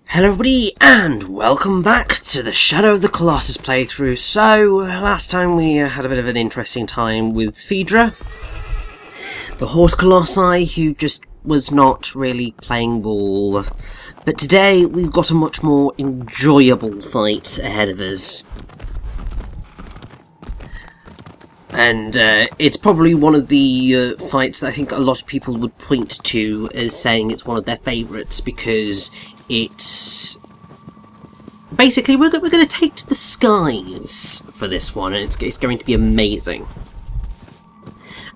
Hello everybody, and welcome back to the Shadow of the Colossus playthrough. So, last time we had a bit of an interesting time with Phaedra, the horse colossi who just was not really playing ball. But today we've got a much more enjoyable fight ahead of us. And it's probably one of the fights that I think a lot of people would point to as saying it's one of their favourites, because it's basically we're going to take to the skies for this one, and it's going to be amazing.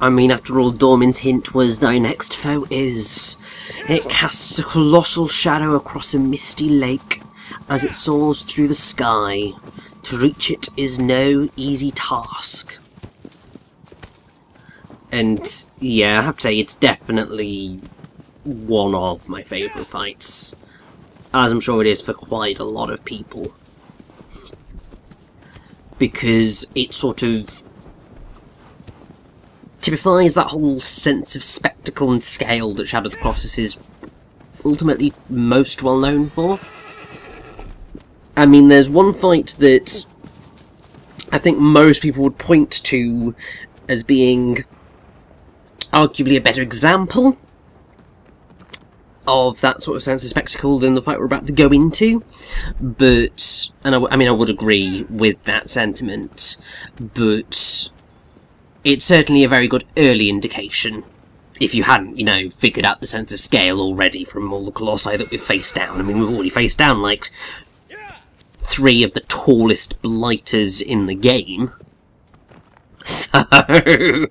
I mean, after all, Dormin's hint was thy next foe is. It casts a colossal shadow across a misty lake as it soars through the sky. To reach it is no easy task. And yeah, I have to say it's definitely one of my favourite fights, as I'm sure it is for quite a lot of people, because it sort of typifies that whole sense of spectacle and scale that Shadow of the Colossus is ultimately most well known for. I mean, there's one fight that I think most people would point to as being arguably a better example of that sort of sense of spectacle than the fight we're about to go into, but, and I mean I would agree with that sentiment, but it's certainly a very good early indication, if you hadn't, you know, figured out the sense of scale already from all the colossi that we've faced down. I mean, we've already faced down, like, 3 of the tallest blighters in the game, so,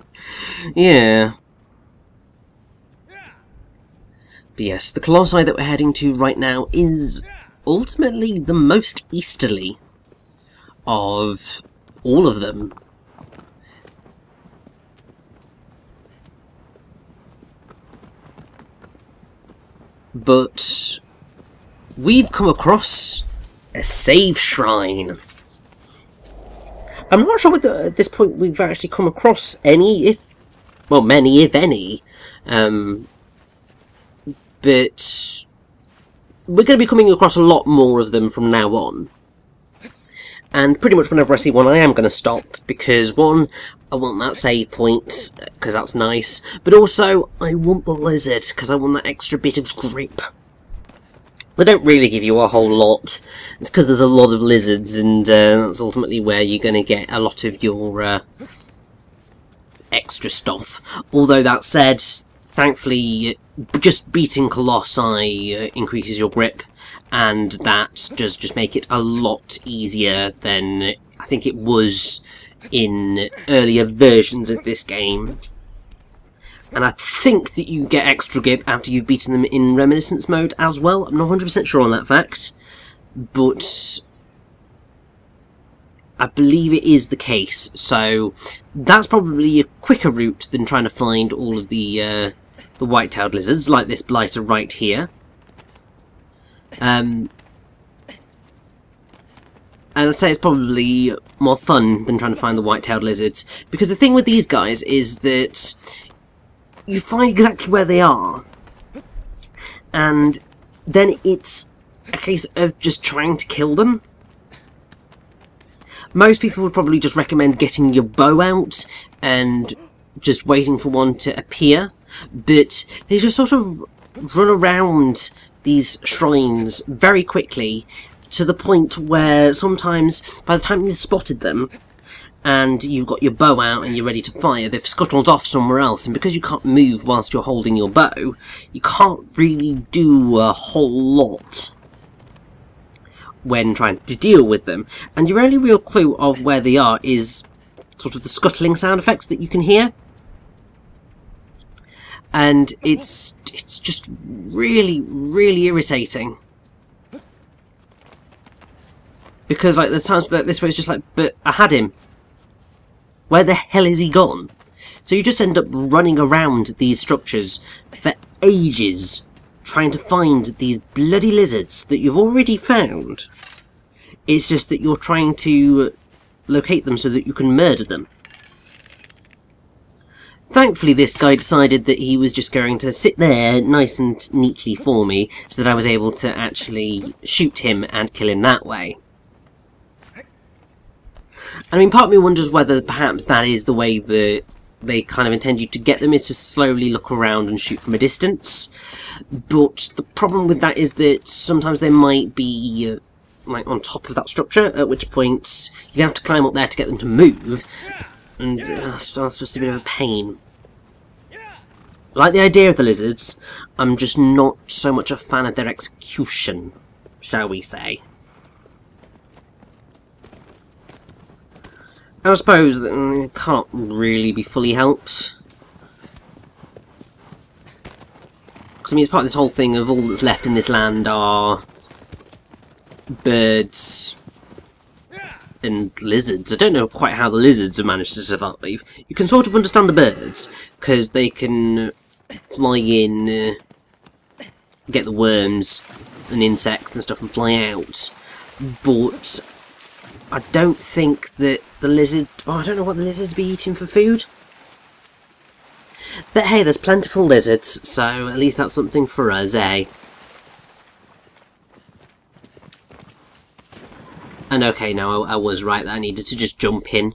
yeah. But yes, the colossi that we're heading to right now is ultimately the most easterly of all of them. But we've come across a save shrine. I'm not sure whether at this point we've actually come across any, well, many, if any, but we're going to be coming across a lot more of them from now on. And pretty much whenever I see one, I am going to stop, because one, I want that save point, because that's nice, but also, I want the lizard, because I want that extra bit of grip. They don't really give you a whole lot. It's because there's a lot of lizards, and that's ultimately where you're going to get a lot of your extra stuff. Although that said, thankfully, just beating colossi increases your grip, and that does just make it a lot easier than I think it was in earlier versions of this game. And I think that you get extra grip after you've beaten them in Reminiscence mode as well. I'm not 100% sure on that fact, but I believe it is the case. So that's probably a quicker route than trying to find all of the white-tailed lizards, like this blighter right here. And I'd say it's probably more fun than trying to find the white-tailed lizards, because the thing with these guys is that you find exactly where they are, and then it's a case of just trying to kill them. Most people would probably just recommend getting your bow out and just waiting for one to appear, but they just sort of run around these shrines very quickly, to the point where sometimes by the time you've spotted them and you've got your bow out and you're ready to fire. They've scuttled off somewhere else, and because you can't move whilst you're holding your bow, you can't really do a whole lot when trying to deal with them. And your only real clue of where they are is sort of the scuttling sound effects that you can hear. And it's just really, really irritating. Because, like, there's times like this where it's just like, but I had him. Where the hell is he gone? So you just end up running around these structures for ages, trying to find these bloody lizards that you've already found. It's just that you're trying to locate them so that you can murder them. Thankfully, this guy decided that he was just going to sit there nice and neatly for me, so that I was able to actually shoot him and kill him that way. I mean, part of me wonders whether perhaps that is the way that they kind of intend you to get them, is to slowly look around and shoot from a distance. But the problem with that is that sometimes they might be like on top of that structure, at which point you have to climb up there to get them to move, and it's just a bit of a pain. I like the idea of the lizards, I'm just not so much a fan of their execution, shall we say. I suppose that it can't really be fully helped. Because, I mean, it's part of this whole thing of all that's left in this land are birds and lizards. I don't know quite how the lizards have managed to survive. You can sort of understand the birds, because they can fly in, get the worms and insects and stuff and fly out. But I don't think that the lizard... Oh, I don't know what the lizards be eating for food. But hey, there's plentiful lizards, so at least that's something for us, eh? And okay, no, I was right that I needed to just jump in.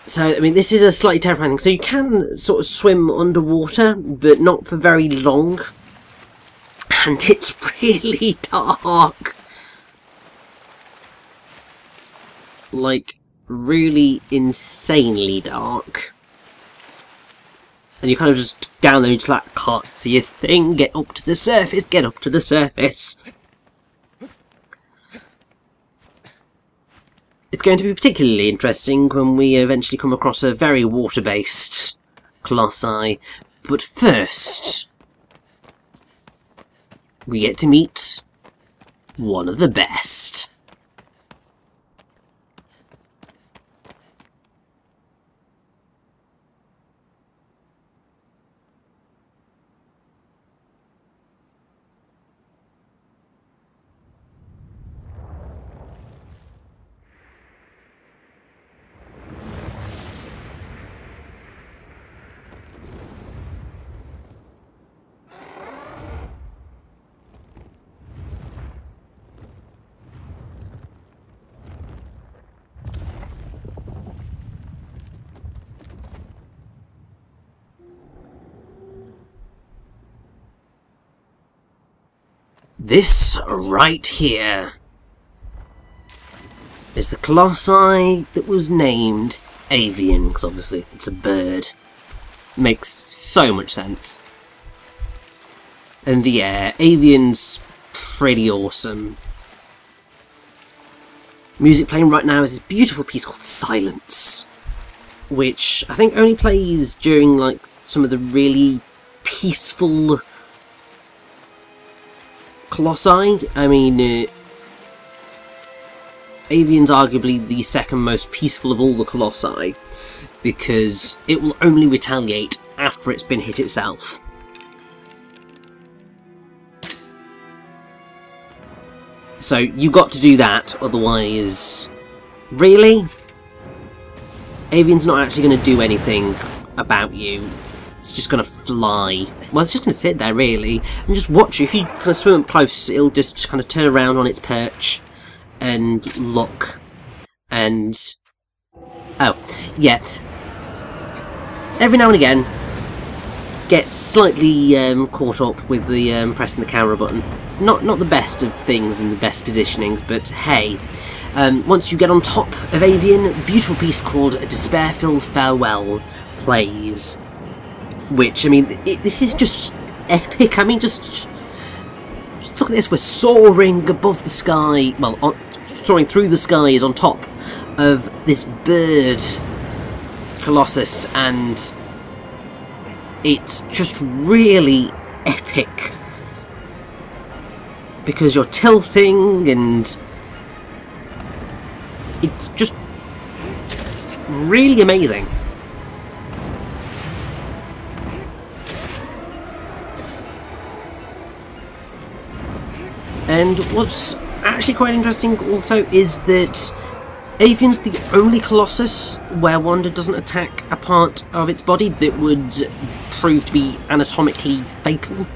So, I mean, this is a slightly terrifying thing. So you can sort of swim underwater, but not for very long. And it's really dark. Like, really insanely dark. And you kind of just down there and just like, can't see a thing, get up to the surface, get up to the surface. It's going to be particularly interesting when we eventually come across a very water-based Colossi. But first, we get to meet one of the best. This right here is the Colossi that was named Avian, because obviously it's a bird. Makes so much sense. And yeah, Avian's pretty awesome. Music playing right now is this beautiful piece called Silence, which I think only plays during like some of the really peaceful Colossi. I mean, Avian's arguably the second most peaceful of all the Colossi, because it will only retaliate after it's been hit itself. So you got to do that, otherwise... Really? Avian's not actually going to do anything about you. It's just going to fly. Well, it's just going to sit there, really, and just watch you. If you kind of swim up close, it'll just kind of turn around on its perch and look. And... oh, yeah. Every now and again, get slightly caught up with the pressing the camera button. It's not the best of things and the best positionings, but hey. Once you get on top of Avian, a beautiful piece called A Despair-Filled Farewell plays. Which, I mean, this is just epic. I mean, just look at this. We're soaring above the sky. Well, soaring through the skies on top of this bird, Colossus, and it's just really epic. Because you're tilting and it's just really amazing. And what's actually quite interesting also is that Avian's the only Colossus where Wanda doesn't attack a part of its body that would prove to be anatomically fatal.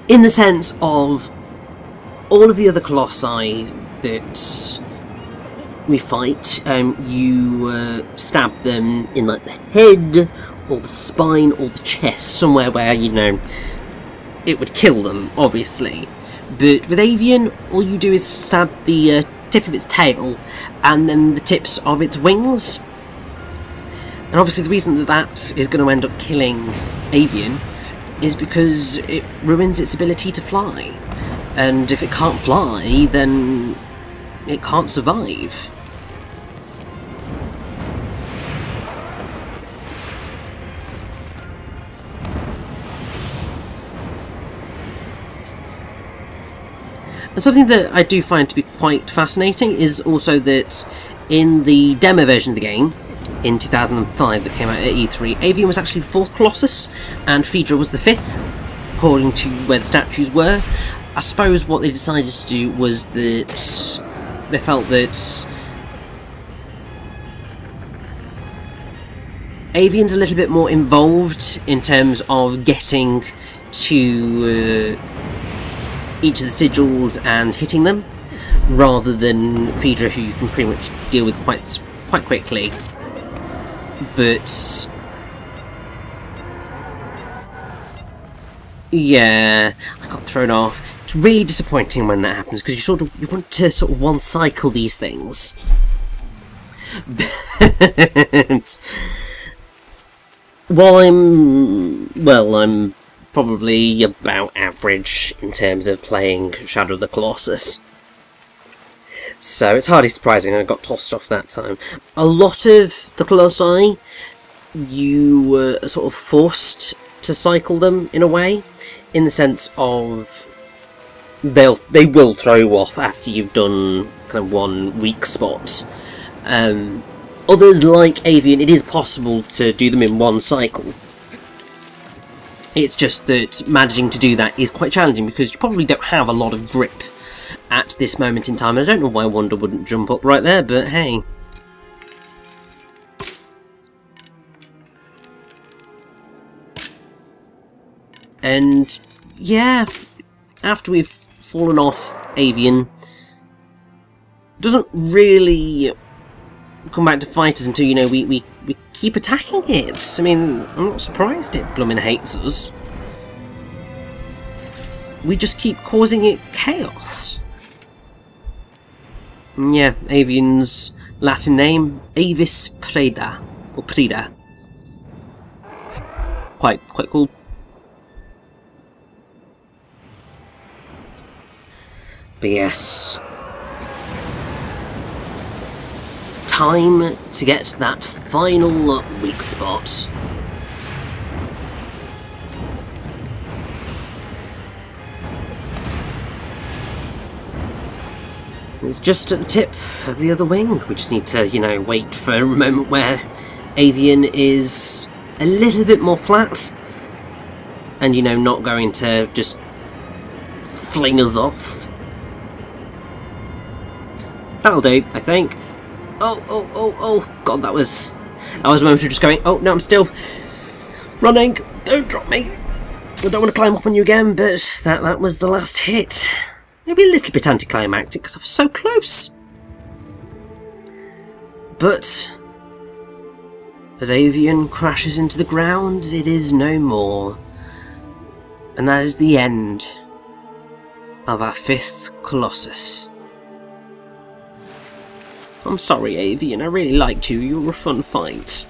In the sense of all of the other Colossi that we fight, you stab them in like the head, or the spine, or the chest, somewhere where, you know, it would kill them, obviously. But with Avian, all you do is stab the tip of its tail, and then the tips of its wings. And obviously the reason that that is going to end up killing Avian is because it ruins its ability to fly. And if it can't fly, then it can't survive. And something that I do find to be quite fascinating is also that in the demo version of the game, in 2005 that came out at E3, Avian was actually the 4th Colossus, and Phaedra was the 5th, according to where the statues were. I suppose what they decided to do was that they felt that Avian's a little bit more involved in terms of getting to each of the sigils and hitting them, rather than Phaedra, who you can pretty much deal with quite quickly. But yeah, I got thrown off. It's really disappointing when that happens, because you want to sort of one-cycle these things. But while I'm probably about average in terms of playing Shadow of the Colossus, so it's hardly surprising I got tossed off that time. A lot of the Colossi, you were sort of forced to cycle them in a way, in the sense of they will throw you off after you've done kind of one weak spot. Others, like Avian, it is possible to do them in one cycle. It's just that managing to do that is quite challenging, because you probably don't have a lot of grip at this moment in time. And I don't know why Wanda wouldn't jump up right there, but hey. And yeah, after we've fallen off Avian, doesn't really come back to fight us until, you know, we keep attacking it. I mean, I'm not surprised it blooming hates us. We just keep causing it chaos. Yeah, Avian's Latin name, Avis Preda, or Preda. Quite cool. But yes, time to get that final weak spot. It's just at the tip of the other wing. We just need to, you know, wait for a moment where Avian is a little bit more flat and, you know, not going to just fling us off. That'll do, I think. Oh, God, that was a moment of just going, oh, no, I'm still running. Don't drop me. I don't want to climb up on you again, but that was the last hit. Maybe a little bit anticlimactic, because I was so close. But As Avian crashes into the ground, it is no more. And that is the end of our 5th Colossus. I'm sorry, Avian, I really liked you. You were a fun fight.